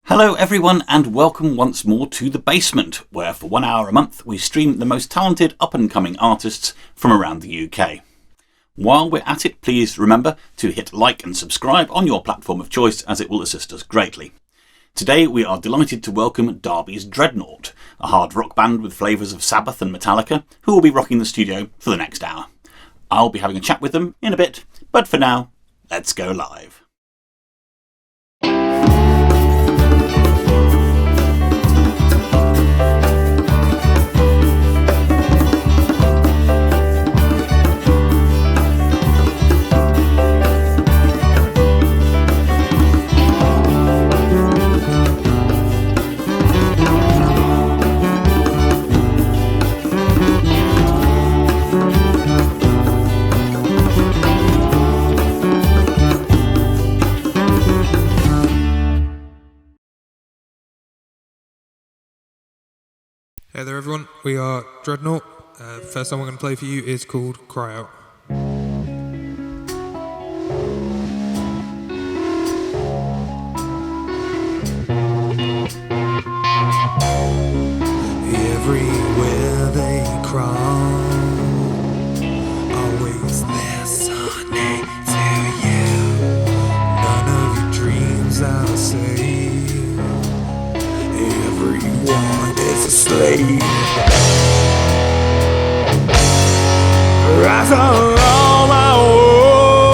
Hello everyone and welcome once more to The Basement, where for 1 hour a month we stream the most talented up-and-coming artists from around the UK. While we're at it, please remember to hit like and subscribe on your platform of choice, as it will assist us greatly. Today we are delighted to welcome Derby's Dreadnought, a hard rock band with flavours of Sabbath and Metallica, who will be rocking the studio for the next hour. I'll be having a chat with them in a bit, but for now, let's go live. Hey there everyone, we are Dreadnought. First song we're going to play for you is called Cry Out. Everywhere they crawl, always listening to you. None of your dreams are safe. Everyone is a slave. Rise along my own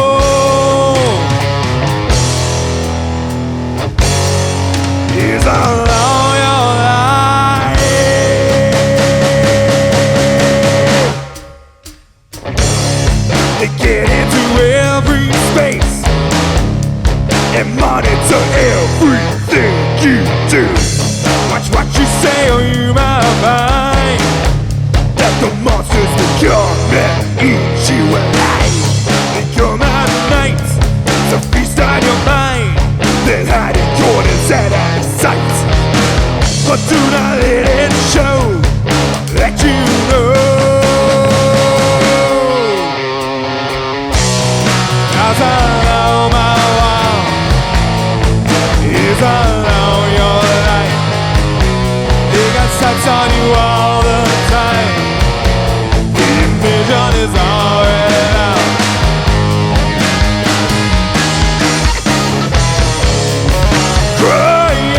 is along your life. They get into every space and monitor everything you do. Watch what you say or you might find that the monsters will come and eat you alive. They come at night to feast on your mind, then hide in corners and out of sight. But do not let it show that you know. Cause along my wall is along your life. They got sights on you all the time. The vision is already out. Growing,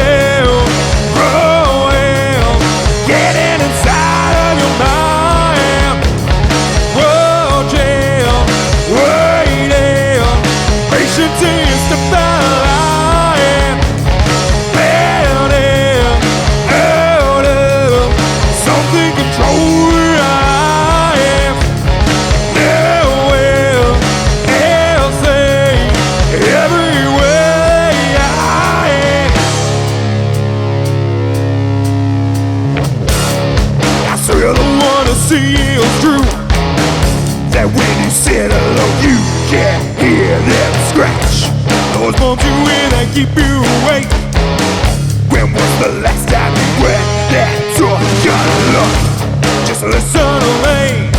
getting inside of your mind. Whoa, jail, waiting, patient till you step out. See you through. That when you sit alone, you can't hear them scratch. Those bumps you in and keep you awake. When was the last time you went that took your luck? Just listen away,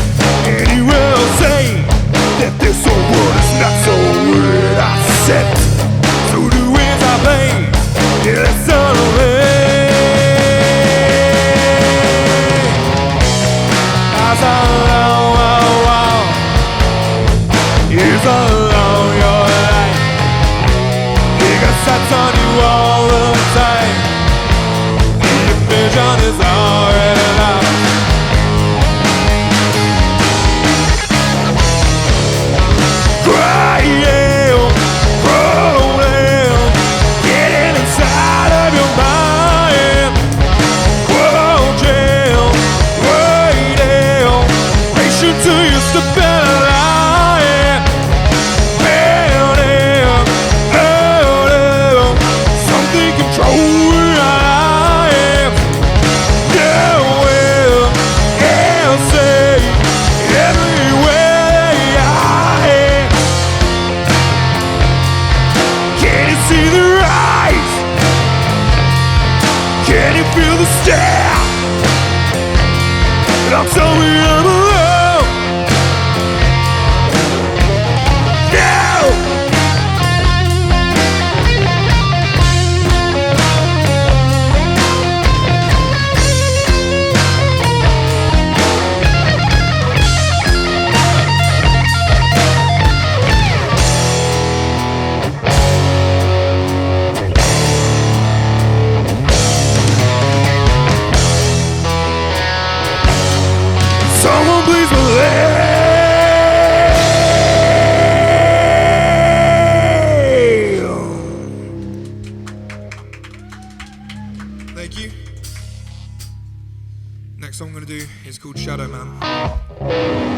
and you will say that this old world is not so weird. I said, so do as I play. Yeah, listen away. Is along your life. He got sights on you all the time. Your vision is already out. Crying, rolling, getting inside of your mind. Whoa, jail, waiting, patient till you step out. Feel the stare. I'm sorry I'm alone. No. Thank you. Next song I'm going to do is called Shadow Man.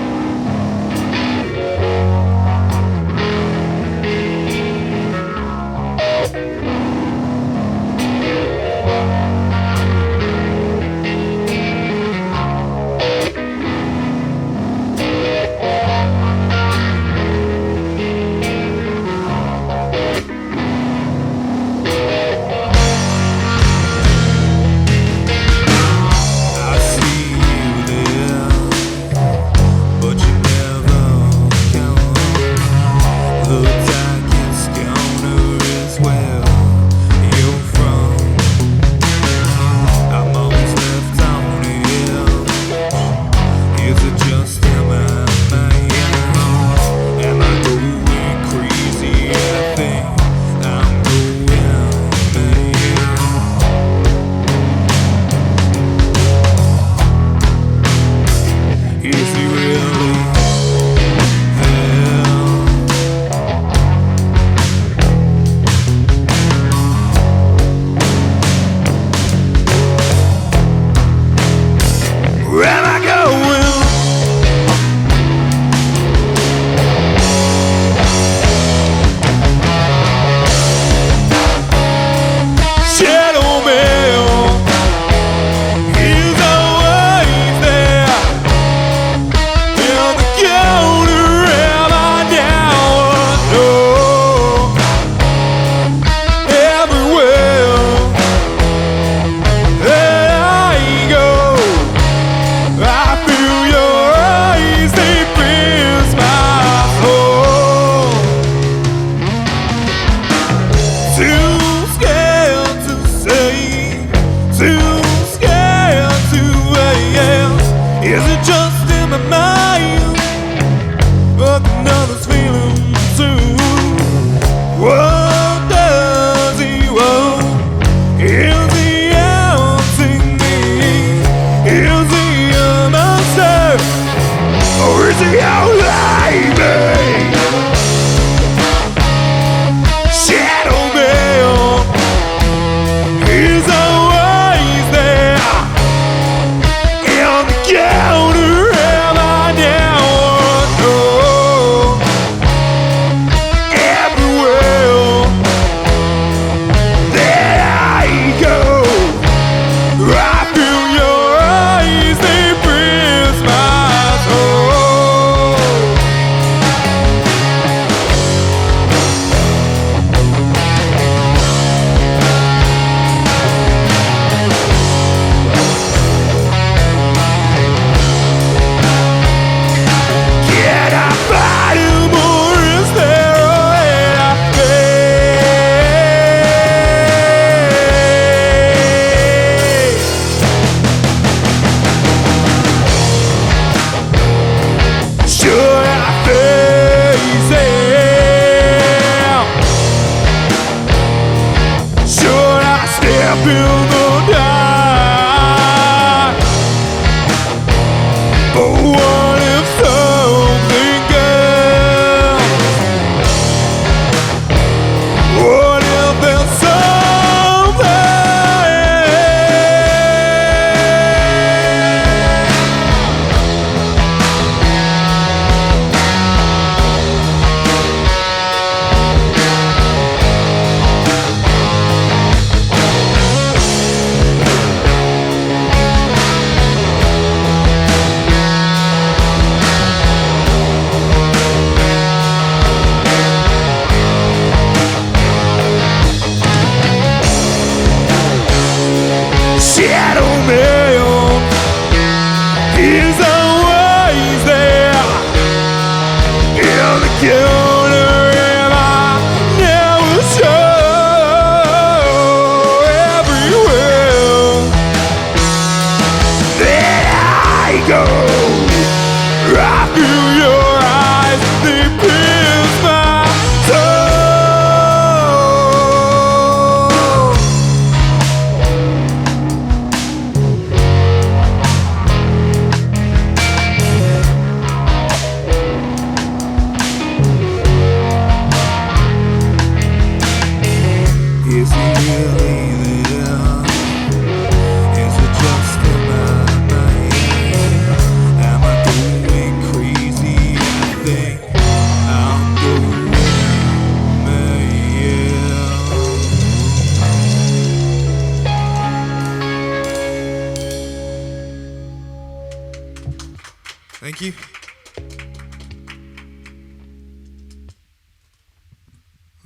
Thank you.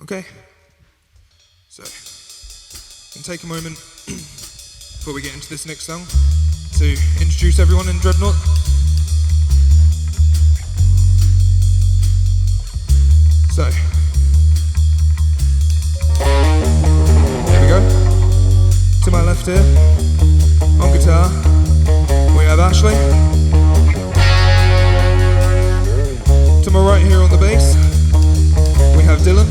Okay. So, I'm gonna take a moment before we get into this next song to introduce everyone in Dreadnought. So, here we go. To my left here, on guitar, we have Ashley. To my right here on the bass, we have Dylan.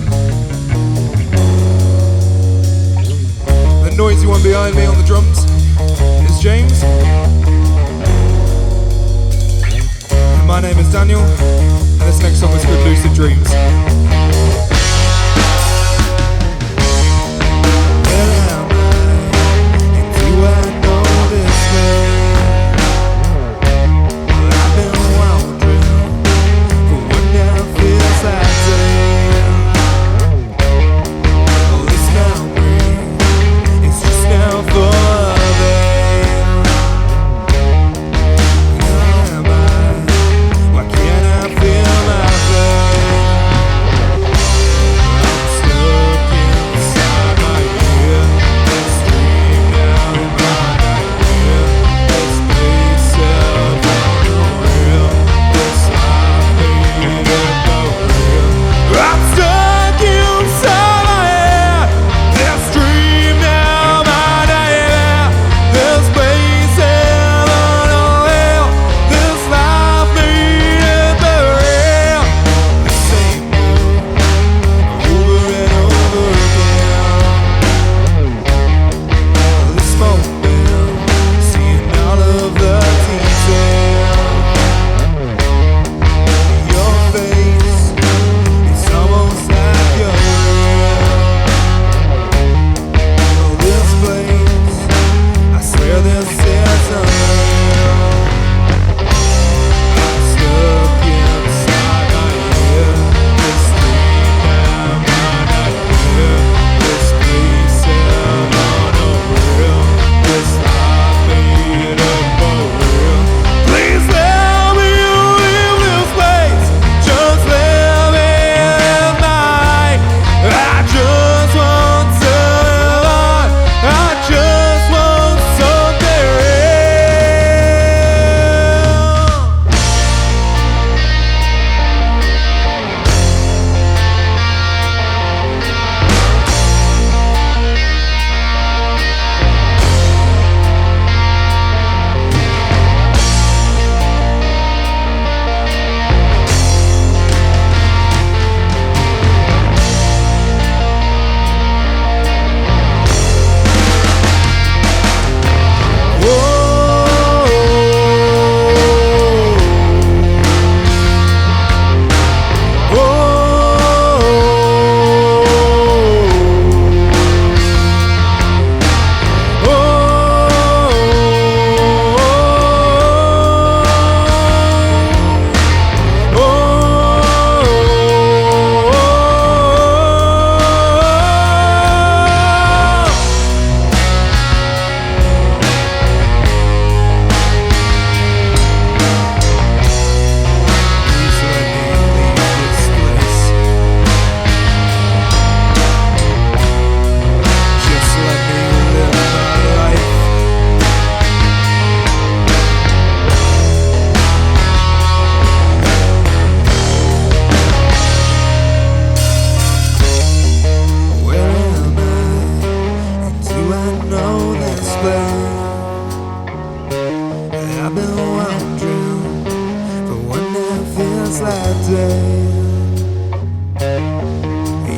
The noisy one behind me on the drums is James. And my name is Daniel, and this next song is called Lucid Dreams.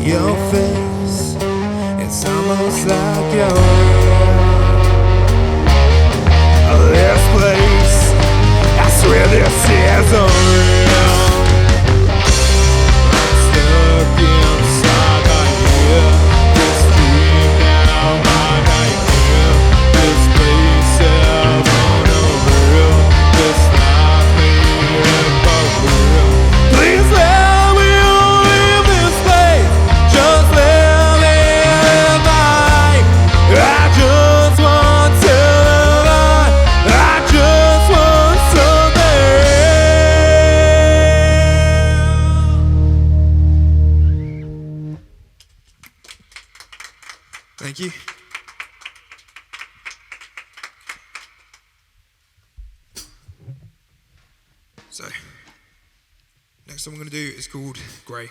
Your face, it's almost like you're real. This place, I swear this is unreal. I'm stuck inside my ear. This dream now, my nightmare. This place is unreal. This life ain't about real. Please let me leave this place. Just let me live mine. I just want to live. I just want something real. So, next song I'm going to do is called Grey.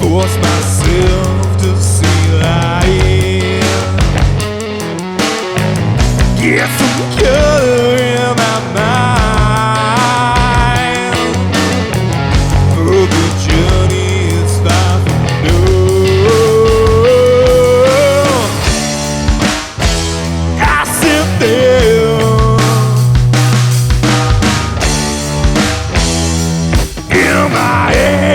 Force myself to see light. Get some color in my mind. Oh, the journey is far from done. I sit there in my head.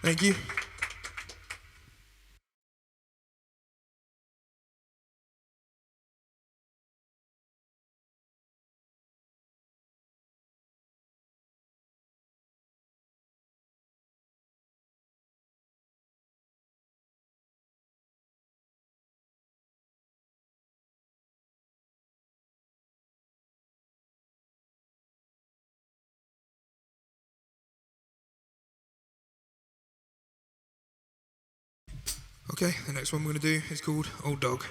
Thank you. Okay, the next one we're going to do is called Old Dog.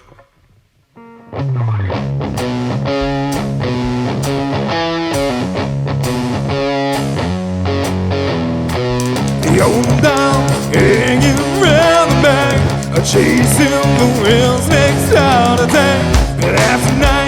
The old dog hanging around the bank, chasing the wheels next out of tank. But after night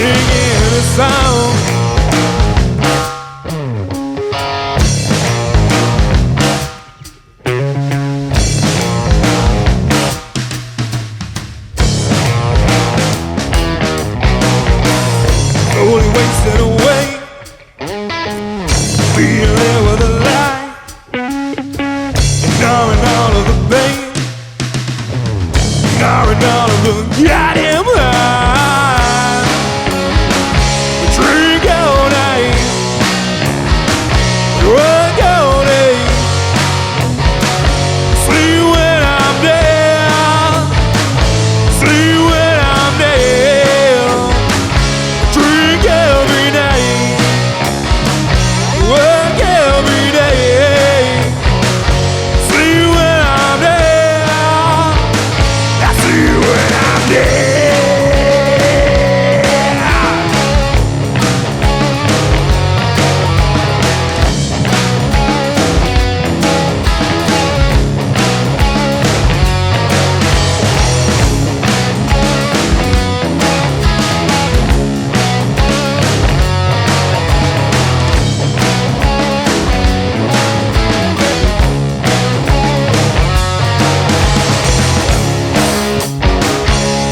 singing a song. Slowly wasting away, feeling with a light, ignoring all of the pain, ignoring all of the goddamn lies. We drink all night, we work all day, sleep when I'm dead, sleep when I'm dead. Drink every night, work every day, sleep when I'm dead, I see when I'm dead.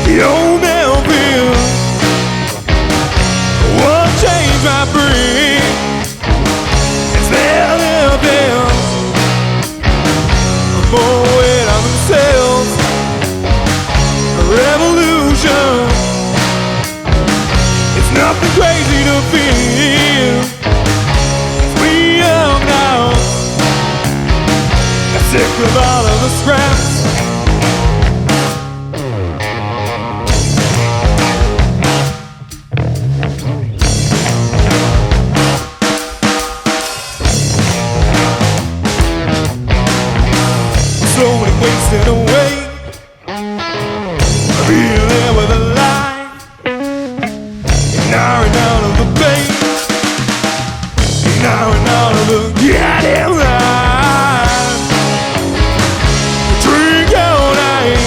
The old man feels one change I bring. It's their living, more weight on themselves. A revolution, it's nothing crazy to feel. We young now, I'm sick of all of the scraps. Slowly wasting away, feeling with a lie, ignoring all of the pain, ignoring all of the goddamn lies. Drink all night,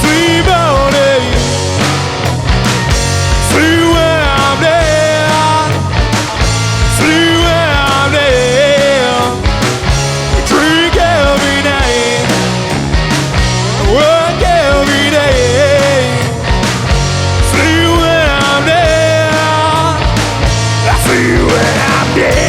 sleep all day, sleep when I'm dead, sleep when I'm dead. Drink every night, work every day, sleep when I'm dead, I see when I'm dead.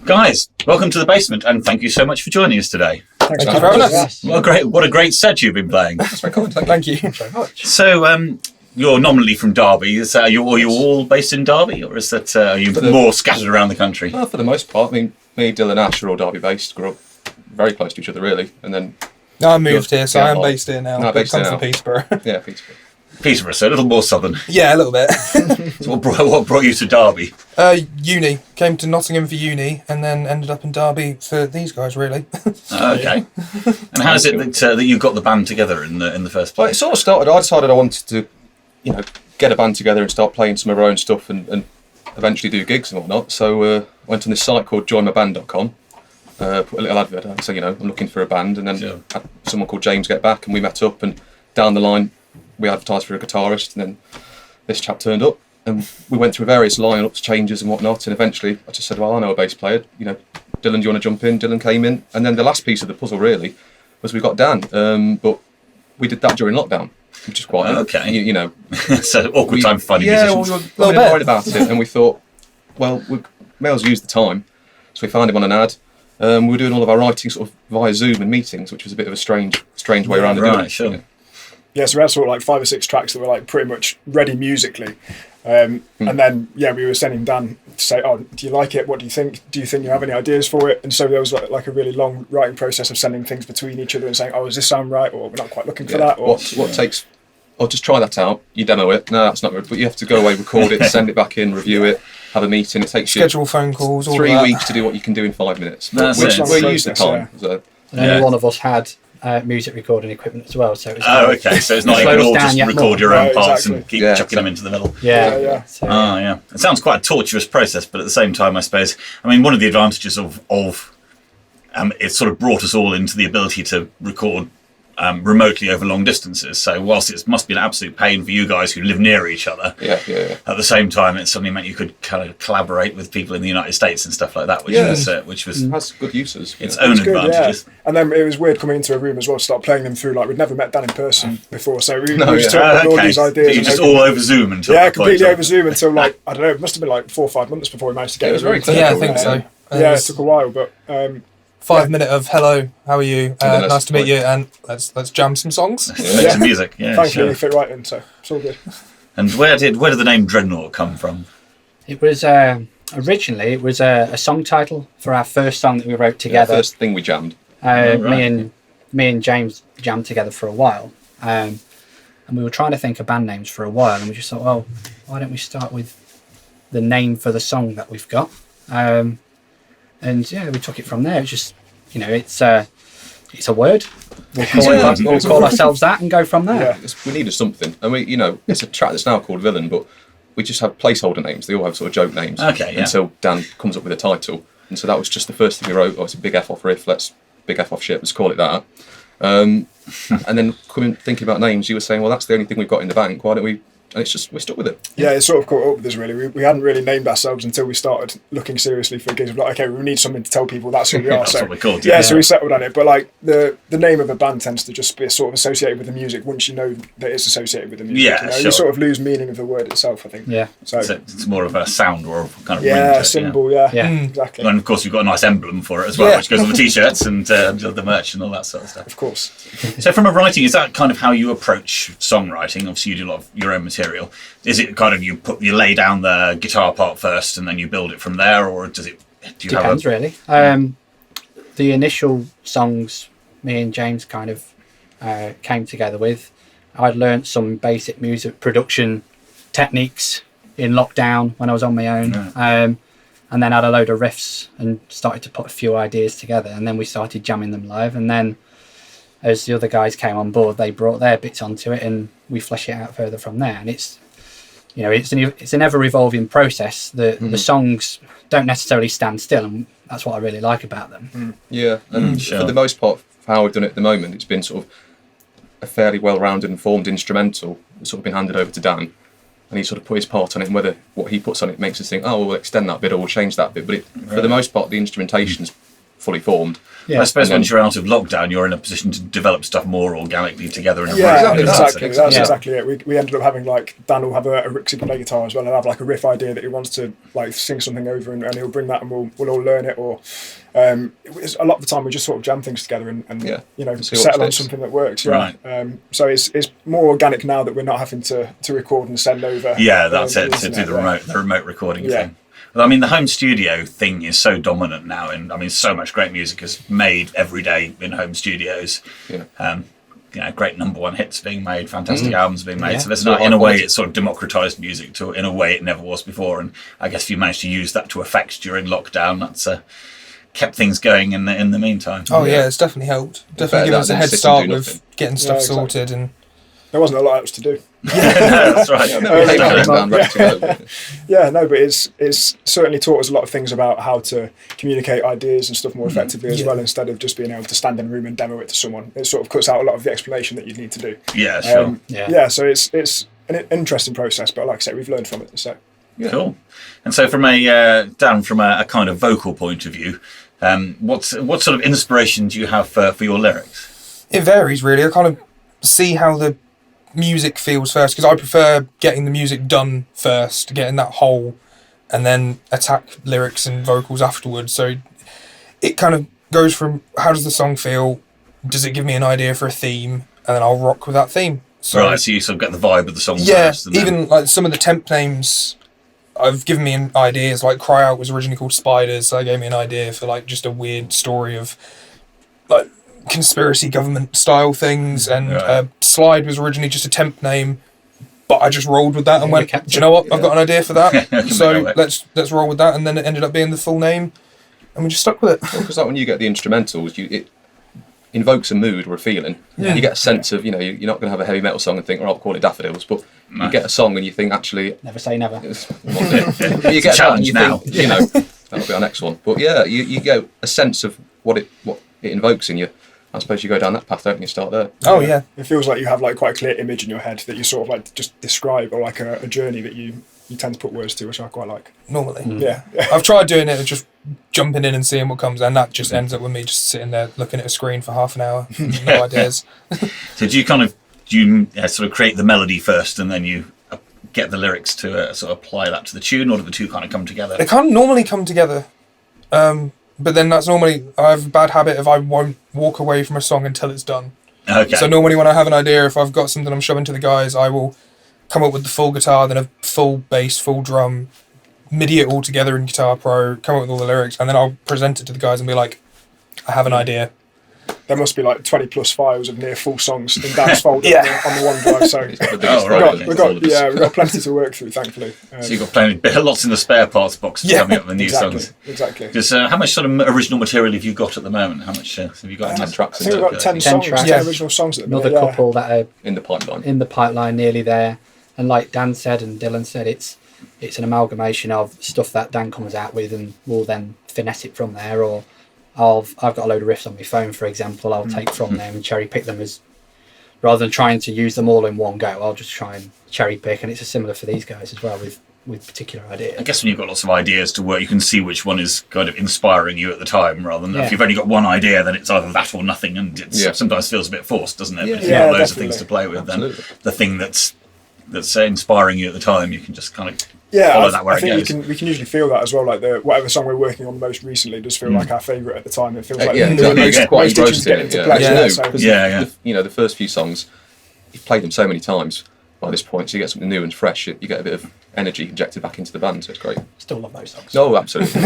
Guys, welcome to the basement, and thank you so much for joining us today. Thanks for having us. What a great set you've been playing. That's very cool. Thank you. Thanks very much. So, you're nominally from Derby. Are you all based in Derby, or is that are you more scattered around the country? Well, for the most part. I mean, me, Dylan, Ash are all Derby based. Grew up very close to each other, really. And then I moved here, so I am based here now. But come from Peterborough. Yeah, Peterborough. Peterborough, so a little more southern. Yeah, a little bit. So what brought you to Derby? Uni. Came to Nottingham for uni, and then ended up in Derby for these guys, really. Okay. And how is it that you got the band together in the first Well, place? it sort of started. I decided I wanted to, get a band together and start playing some of our own stuff and eventually do gigs and whatnot. So I went on this site called joinmyband.com. Put a little advert out, so I'm looking for a band, and then had someone called James get back, and we met up, and down the line we advertised for a guitarist, and then this chap turned up, and we went through various lineups, changes and whatnot, and eventually I just said, well, I know a bass player, Dylan, do you want to jump in? Dylan came in, and then the last piece of the puzzle really was we got Dan, but we did that during lockdown, which is quite okay. So awkward time for finding musicians. Yeah, we were worried about it, and we thought, well, we may as well use the time, so we found him on an ad. We were doing all of our writing sort of via Zoom and meetings, which was a bit of a strange way around doing it. Sure. Yeah, so we had sort of like 5 or 6 tracks that were like pretty much ready musically. And then, we were sending Dan to say, oh, do you like it? What do you think? Do you think you have any ideas for it? And so there was like a really long writing process of sending things between each other and saying, oh, does this sound right? Or we're not quite looking for that. Or what takes, just try that out. You demo it. No, that's not good. But you have to go away, record it, send it back in, review it, have a meeting. It takes schedule phone calls. 3 weeks to do what you can do in 5 minutes. We're used to time. Yeah. So. And only one of us had music recording equipment as well, so it was okay, so it's not you can all just record your own parts and keep chucking them into the middle. Yeah. So, it sounds quite a torturous process, but at the same time, I suppose, one of the advantages of it sort of brought us all into the ability to record remotely over long distances. So whilst it must be an absolute pain for you guys who live near each other, at the same time it suddenly meant you could kind of collaborate with people in the United States and stuff like that, which was has good uses. Its own advantages. Yeah. And then it was weird coming into a room as well to start playing them through. Like we'd never met Dan in person before, so we just took all these ideas. So you just all over Zoom until completely over Zoom until like I don't know, it must have been like 4 or 5 months before we managed to get. It was very clear. Yeah, I think so. It took a while, but. 5 minute of hello, how are you? Nice to meet you, and let's jam some songs. Make some music. Yeah, thankfully, you fit right in, so it's all good. And where did the name Dreadnought come from? It was originally a song title for our first song that we wrote together. The first thing we jammed. Me and James jammed together for a while, and we were trying to think of band names for a while, and we just thought, well, why don't we start with the name for the song that we've got? And we took it from there. It's just, it's a word. We'll call ourselves that and go from there. Yeah. We needed something, and it's a track that's now called Villain, but we just have placeholder names. They all have sort of joke names. Okay. Until Dan comes up with a title, and so that was just the first thing we wrote. Oh, it's a big F off riff. Big F off shit. Let's call it that. And then thinking about names, you were saying, well, that's the only thing we've got in the bank. Why don't we? And it's just we're stuck with it. Yeah, it sort of caught up with us really. We hadn't really named ourselves until we started looking seriously for gigs. We're like, okay, we need something to tell people that's who we are. That's what we're called. So we settled on it. But like the name of a band tends to just be sort of associated with the music. Once you know that it's associated with the music, you sort of lose meaning of the word itself, I think. Yeah. So it's more of a sound or a kind of ring symbol. Yeah. Exactly. And of course you've got a nice emblem for it as well, which goes on the t-shirts and the merch and all that sort of stuff. Of course. So from a writing, is that kind of how you approach songwriting? Obviously you do a lot of your own material. Is it kind of you lay down the guitar part first and then you build it from there, or do you Depends, have really. The initial songs me and James kind of came together with, I'd learnt some basic music production techniques in lockdown when I was on my own, and then had a load of riffs and started to put a few ideas together, and then we started jamming them live, and then as the other guys came on board, they brought their bits onto it and we flesh it out further from there. And it's an ever-evolving process. The songs don't necessarily stand still, and that's what I really like about them. Yeah, and for the most part, for how we've done it at the moment, it's been sort of a fairly well-rounded and formed instrumental that's sort of been handed over to Dan, and he sort of put his part on it, and whether what he puts on it makes us think, oh, we'll extend that bit or we'll change that bit. But for the most part, the instrumentation's fully formed. Yeah. I suppose And then- once you're out of lockdown, you're in a position to develop stuff more organically together in a Yeah, room. exactly. That's Yeah. exactly it. We ended up having like Dan will have a Rixie play guitar as well, and have like a riff idea that he wants to like sing something over, and he'll bring that, and we'll all learn it. Or a lot of the time we just sort of jam things together and Yeah. you know, See what settle on sticks. something that works. Yeah. Right. So it's more organic now that we're not having to record and send over. Yeah, that's it. To isn't do it? the remote recording Yeah. thing. Well, I mean, the home studio thing is so dominant now, and I mean, so much great music is made every day in home studios. Yeah. You know, great number one hits being made, fantastic albums being made. Yeah. So there's So not, in high a way, quality. it's sort of democratized music to in a way it never was before. And I guess if you managed to use that to effect during lockdown, that's kept things going in the meantime. Oh yeah, it's definitely helped. better Definitely given us that a than head sit and start do with nothing. getting stuff exactly. sorted and. There wasn't a lot else to do. That's right. Hey, down, ready to go. Yeah, no, but it's certainly taught us a lot of things about how to communicate ideas and stuff more effectively as Yeah. well, instead of just being able to stand in a room and demo it to someone. It sort of cuts out a lot of the explanation that you'd need to do. Yeah, sure. Yeah. So it's an interesting process, but like I say, we've learned from it. So Yeah. Cool. And so, from Dan, from a kind of vocal point of view, what sort of inspiration do you have for your lyrics? It varies really. I kind of see how the music feels first, because I prefer getting the music done first, getting that whole, and then attack lyrics and vocals afterwards. So it kind of goes from how does the song feel, does it give me an idea for a theme, and then I'll rock with that theme. So Right, so you sort of get the vibe of the song yeah, first. And then- even like some of the temp names I've given me ideas. Like Cry Out was originally called Spiders, so that gave me an idea for like just a weird story of like conspiracy government style things, and Right. Slide was originally just a temp name, but I just rolled with that and Yeah, went, kept do you know what, I've got an idea for that, Can so we go let's roll with that, and then it ended up being the full name, and we just stuck with it. Because like when you get the instrumentals, it invokes a mood or a feeling. Yeah. You get a sense of, you're not going to have a heavy metal song and think, I'll call it Daffodils, but you get a song and you think, actually, Never say never. it's, you get that and challenge you now. think, that'll be our next one. But yeah, you get a sense of what it invokes in you. I suppose you go down that path, don't you? Start there. Oh yeah, it feels like you have like quite a clear image in your head that you sort of like just describe, or like a journey that you tend to put words to, which I quite like. normally. Yeah. I've tried doing it, just jumping in and seeing what comes, and that just ends up with me just sitting there looking at a screen for half an hour, no ideas. So do you sort of create the melody first, and then you get the lyrics to sort of apply that to the tune, or do the two kind of come together? They can't normally come together, but then that's normally, I have a bad habit of I won't walk away from a song until it's done. Okay. So normally when I have an idea, if I've got something I'm showing to the guys, I will come up with the full guitar, then a full bass, full drum, MIDI it all together in Guitar Pro, come up with all the lyrics, and then I'll present it to the guys and be like, I have an idea. There must be like 20 plus files of near full songs in Dan's folder Yeah. on the OneDrive. So It's the biggest right. problem. we've got plenty to work through, thankfully. So you've got lots in the spare parts box Yeah, coming up with new Exactly. songs. Exactly. Because how much sort of original material have you got at the moment? How much have you got? 10 tracks I think we've got 10 songs, tracks. 10 Yeah. original songs at the Another minute. Yeah. couple that are in the pipeline. in the pipeline, nearly there. And like Dan said and Dylan said, it's an amalgamation of stuff that Dan comes out with, and we'll then finesse it from there. Or I've got a load of riffs on my phone, for example. I'll take from them and cherry pick them, as rather than trying to use them all in one go. I'll just try and cherry pick, and it's similar for these guys as well with particular ideas. I guess when you've got lots of ideas to work, you can see which one is kind of inspiring you at the time, rather than if Yeah. you've only got one idea, then it's either that or nothing, and it Yeah. sometimes feels a bit forced, doesn't it? Yeah. But if you've Yeah, got loads of definitely. things to play with, Absolutely. then the thing that's inspiring you at the time, you can just kind of Yeah, follow that where I it think goes. we can usually feel that as well. Like whatever song we're working on most recently does feel like our favourite at the time. It feels like Yeah, the exactly. most, It's quite most itches to engrossed get in into it. place. Yeah, Yeah, it's so- new, 'cause Yeah, the first few songs, you've played them so many times by this point, so you get something new and fresh. You get a bit of energy injected back into the band, so it's great. Still love those songs. No, absolutely.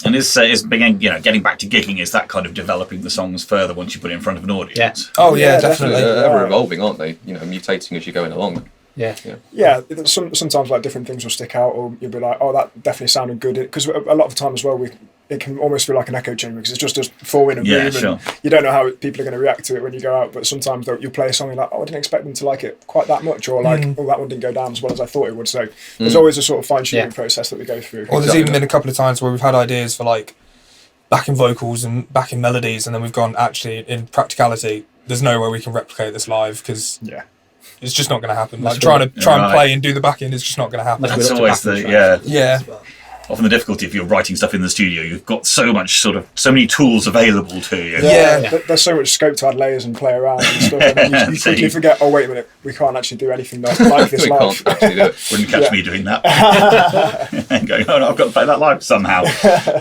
And is getting back to gigging, is that kind of developing the songs further once you put it in front of an audience? Yeah. Oh yeah, Yeah, definitely. definitely. Ever evolving, aren't they? Mutating as you're going along. Yeah. Yeah, sometimes like different things will stick out, or you'll be like, oh, that definitely sounded good. Because a lot of the time as well, it can almost feel like an echo chamber, because it's just us four in a Yeah, room, sure. and you don't know how people are going to react to it when you go out. But sometimes you'll play a song and you're like, oh, I didn't expect them to like it quite that much, or like, oh, that one didn't go down as well as I thought it would. So there's always a sort of fine tuning Yeah. process that we go through. Or there's even been a couple of times where we've had ideas for like backing vocals and backing melodies, and then we've gone, actually, in practicality, there's no way we can replicate this live, because Yeah. it's just not going to happen. Like That's trying to right. play and do the backing is just not going to happen. Unless we That's look to always backing the- tracks. Yeah. often the difficulty if you're writing stuff in the studio, you've got so many tools available to you. Yeah. There's so much scope to add layers and play around and stuff. And then you quickly forget, oh, wait a minute, we can't actually do anything like this We live. can't actually do it. Wouldn't catch me doing that. And going, oh no, I've got to play that live somehow.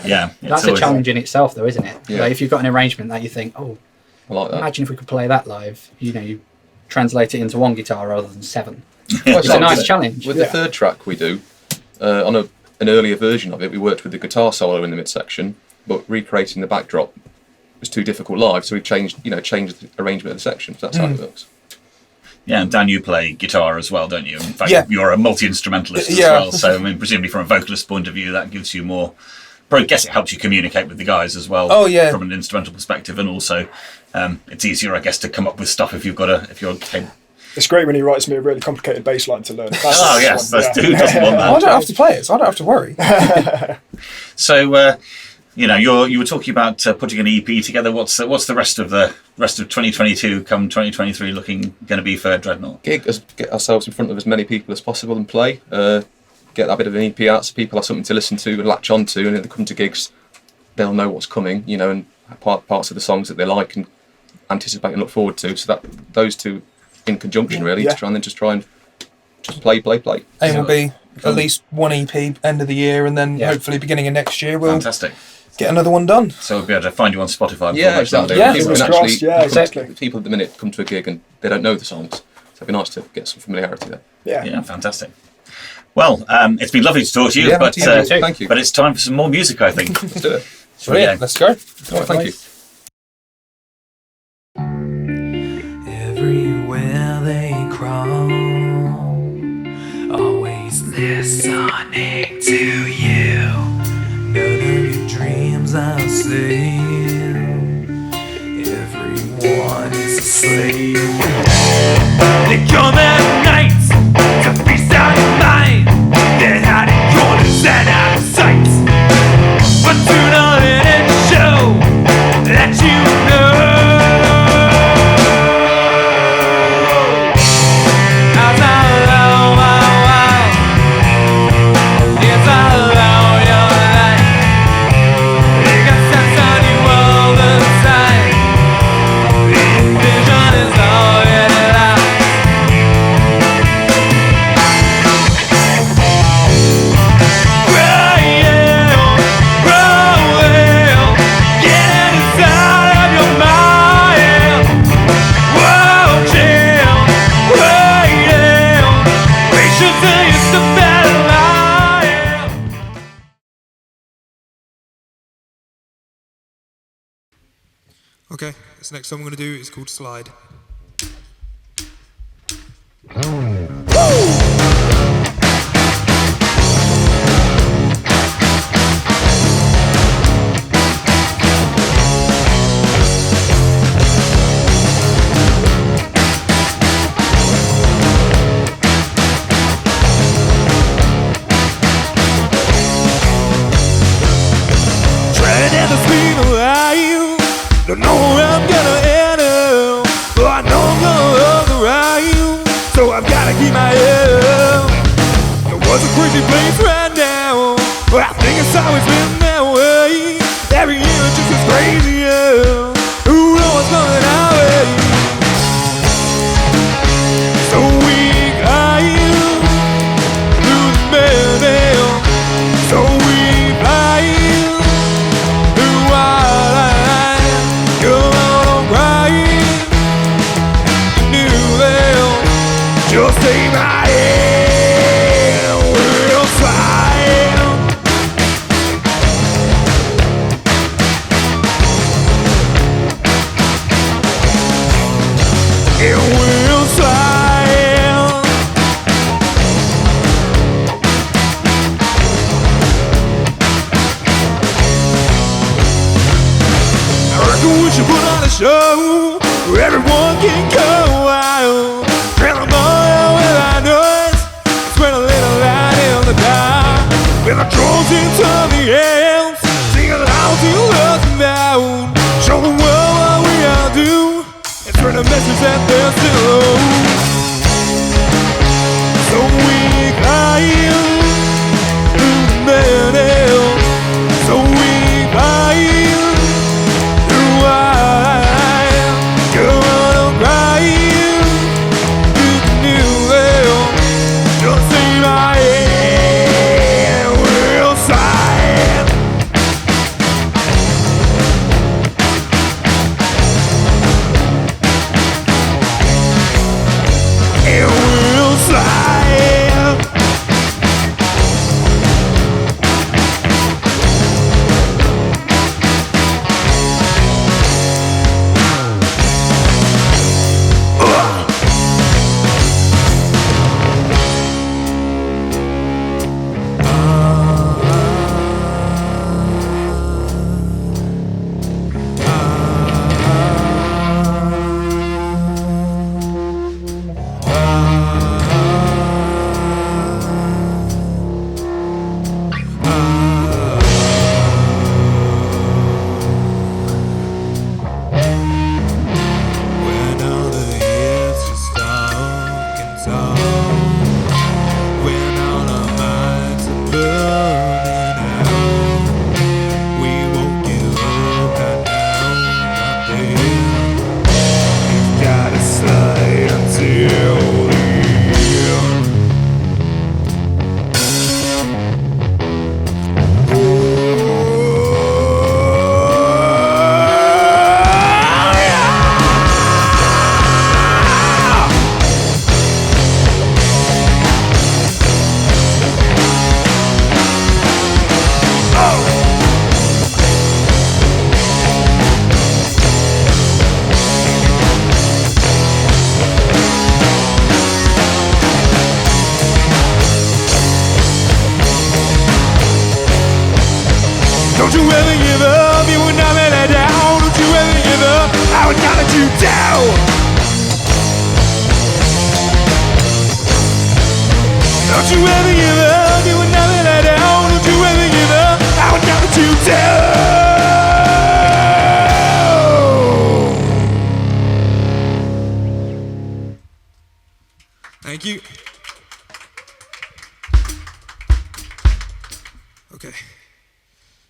Yeah. That's a challenge in itself, though, isn't it? Yeah. Like if you've got an arrangement that you think, oh, I like that. imagine if we could play that live. You translate it into one guitar rather than 7. Well, It's a nice challenge. With the third track we do, on an earlier version of it, we worked with the guitar solo in the midsection, but recreating the backdrop was too difficult live, so we changed the arrangement of the section. So that's how it works. Yeah, and Dan, you play guitar as well, don't you? In fact, Yeah. you're a multi-instrumentalist as well. So, I mean, presumably from a vocalist point of view, that gives you more... Probably guess it helps you communicate with the guys as well. Oh, yeah. From an instrumental perspective, and also it's easier, I guess, to come up with stuff if you're It's great when he writes me a really complicated bass line to learn. Oh yes, who doesn't want that? I don't have to play it, so I don't have to worry. So, you were talking about putting an EP together. What's the rest of 2022 come 2023 looking going to be for Dreadnought? Get ourselves in front of as many people as possible and play. Get that bit of an EP out so people have something to listen to and latch on to, and if they come to gigs, they'll know what's coming, and parts of the songs that they like and anticipate and look forward to. So that those two in conjunction, really, to try and just play. Aim will be at least one EP end of the year, and then hopefully beginning of next year we'll Fantastic. get another one done. So we'll be able to find you on Spotify. Yeah, exactly. Yeah. People, Fingers can actually, crossed, yeah, exactly. people at the minute come to a gig and they don't know the songs, so it'd be nice to get some familiarity there. Yeah, fantastic. Well, it's been lovely to talk to you, Yeah, but thank you. But it's time for some more music, I think. Let's do it. Brilliant. Let's go. All right, thank you. Everywhere they crawl, always listening to you. None of your dreams are safe. Everyone is asleep. They come at night to feast on your mind. They're hiding corners and out of sight. But sooner let it show that you know. Okay, this next song we're going to do is called Slide. Don't know where I'm gonna end up, but I know I'm gonna love the ride. So I've gotta keep my head up. It was a crazy place right now, but I think it's always been that way. Every year it's just as crazy, yeah. Who knows what's coming our way? So we glide through the middle. So we fly through wild. Just take my hand, we'll slide. And we'll slide. I reckon we should put on a show where everyone can go wild. With the drums into the air, sing aloud till us down. Show the world what we all do, and spread a message that they're still. So we climb through the middle. song. When all our minds are burning out, we won't give up, not now, not then. You've gotta slide until the end. Don't you ever give up, you would not be let down. Don't you ever give up, I would not let you down. Don't you ever give up, you would not be let down. Don't you ever give up, I would not let you down. Thank you. Okay.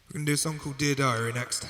We're gonna do a song called Dear Diary next.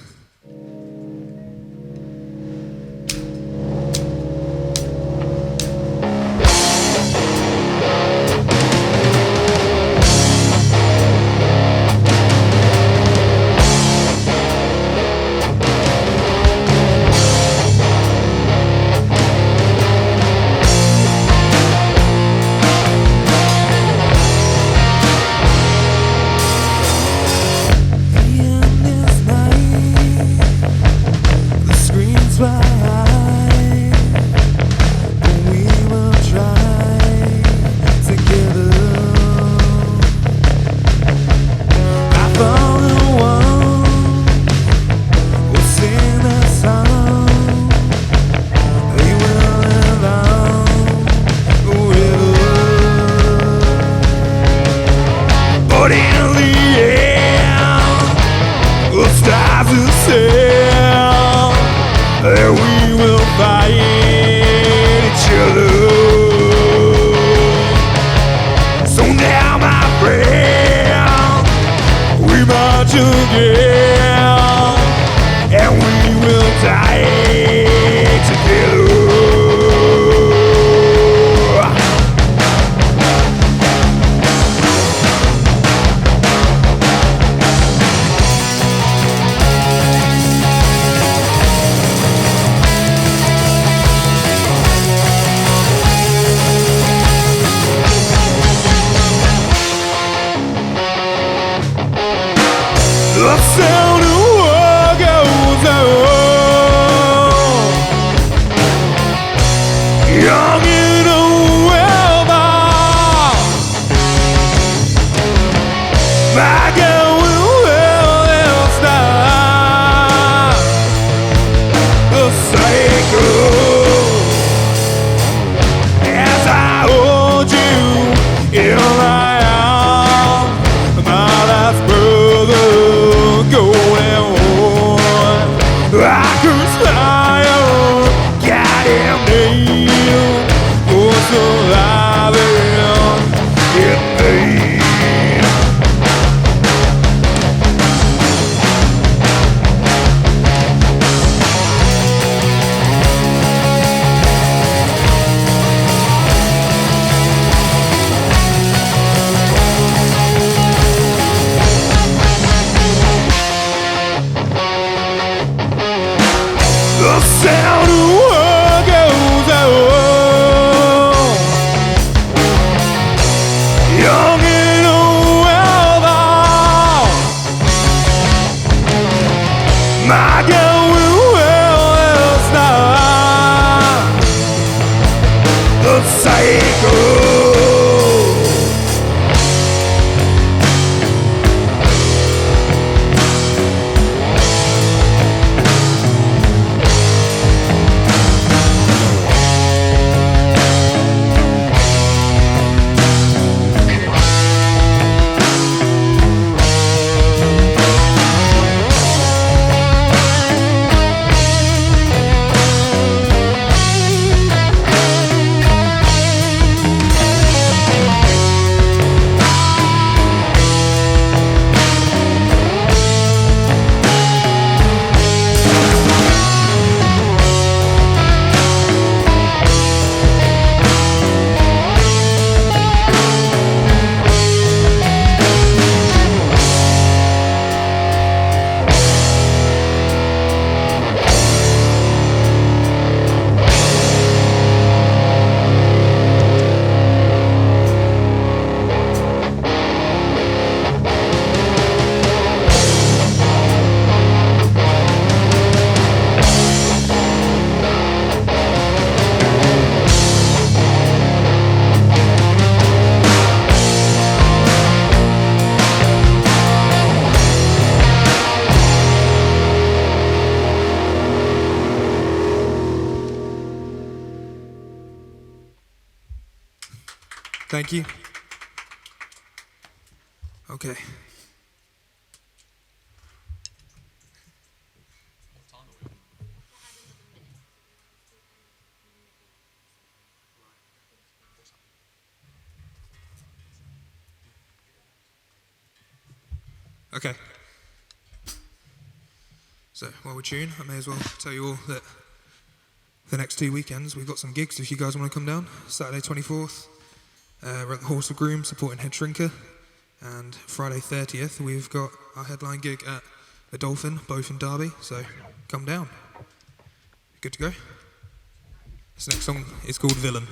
But in the end, the stars will sail, and we will find each other. So now, my friend, we march again, and we will die together. The Thank you. Okay. Okay. So, while we tune, I may as well tell you all that the next 2 weekends we've got some gigs if you guys want to come down. Saturday 24th, we're at the Horse of Groom supporting Head Shrinker. And Friday 30th, we've got our headline gig at the Dolphin, both in Derby. So, come down. Good to go? This next song is called Villain.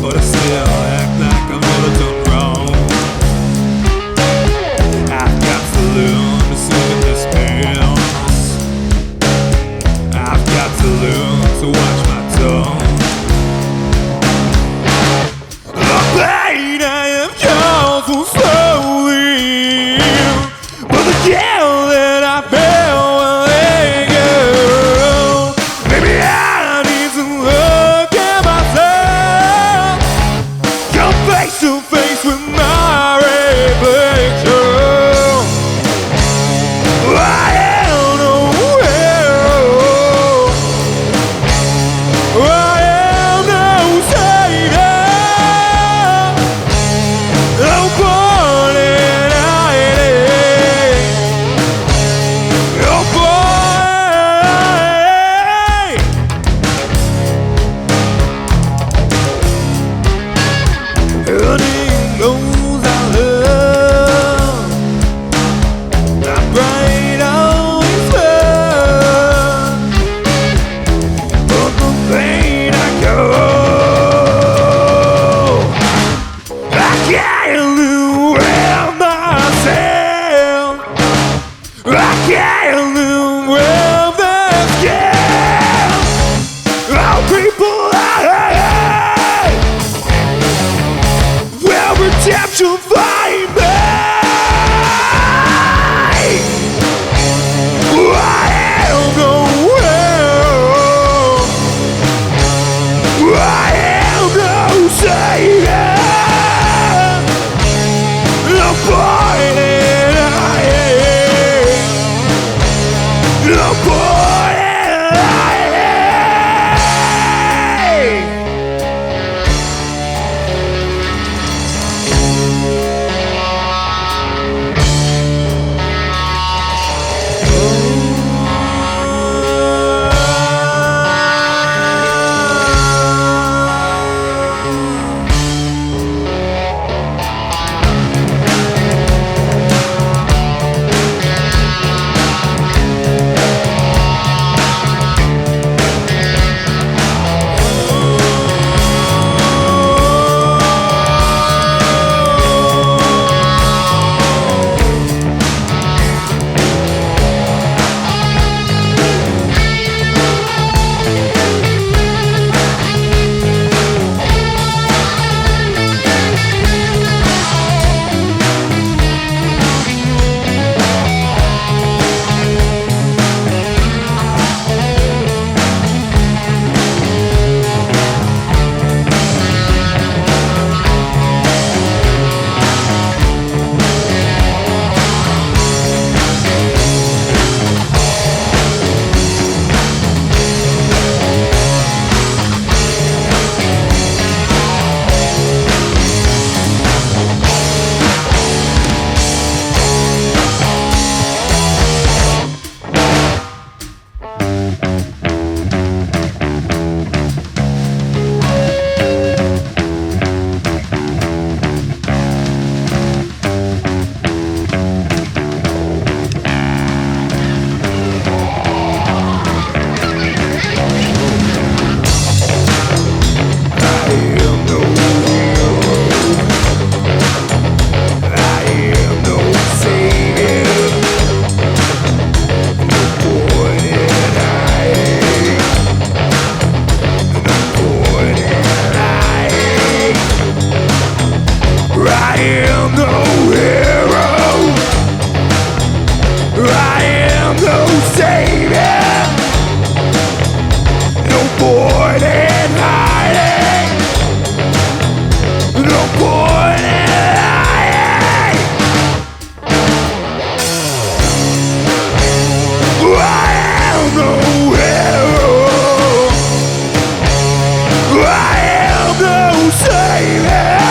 But I still act like I'm never done wrong. I am no hero. I am no savior. No point in hiding. No point in hiding. I am no hero. I am no savior.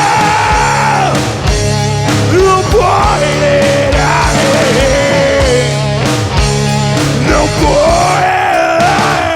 No point in hiding. No point in hiding.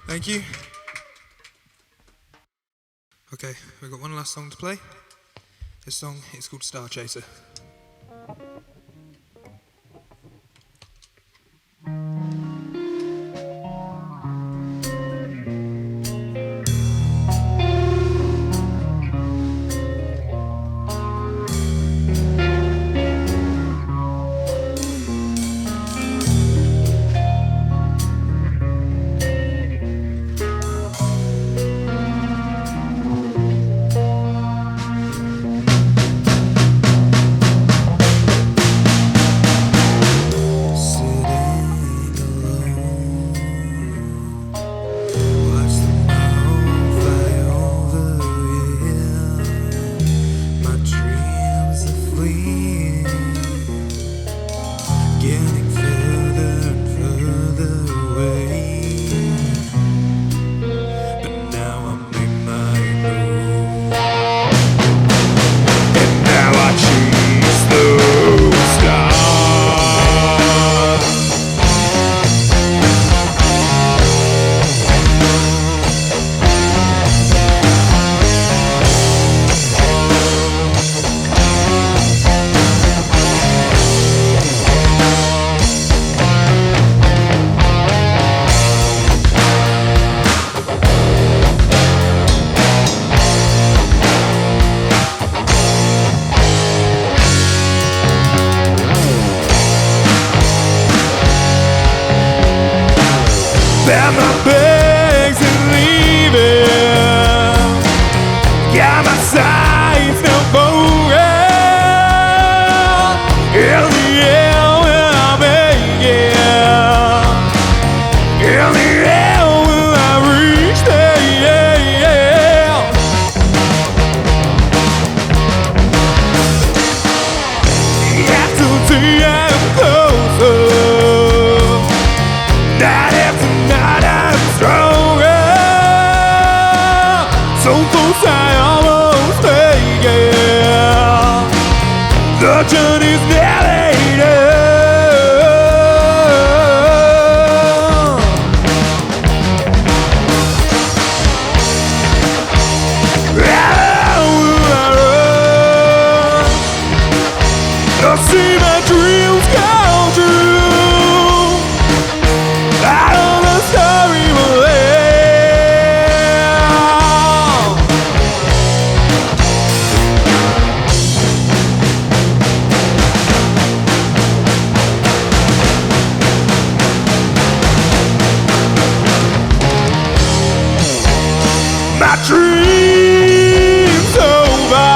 Thank you. Okay, we've got one last song to play. This song is called Star Chaser. Pack my bags and leave it. Got my sights now forward. In the air will I make it. In the air will I reach there. After the I'm closer. Night after night I'm stronger. So close I almost make it. The journey's nearly done. How will I run? I'll see my dreams come true. Out of the story will end. My dreams over.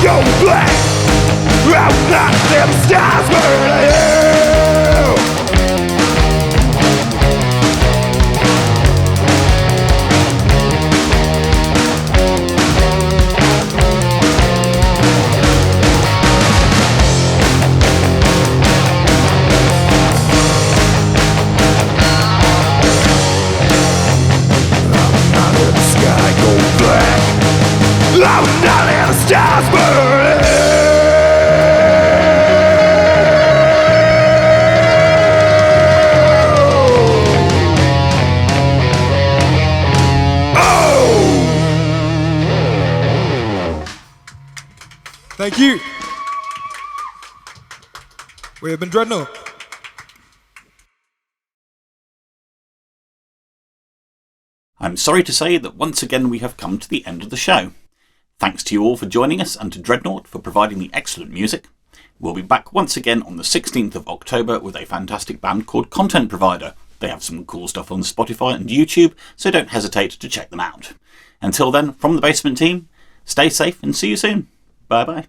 go black. Out not them stars burning hell. I would not let the stars burn. Oh! Thank you. We have been Dreadnought. I'm sorry to say that once again we have come to the end of the show. Thanks to you all for joining us and to Dreadnought for providing the excellent music. We'll be back once again on the 16th of October with a fantastic band called Content Provider. They have some cool stuff on Spotify and YouTube, so don't hesitate to check them out. Until then, from the Basement team, stay safe and see you soon. Bye bye.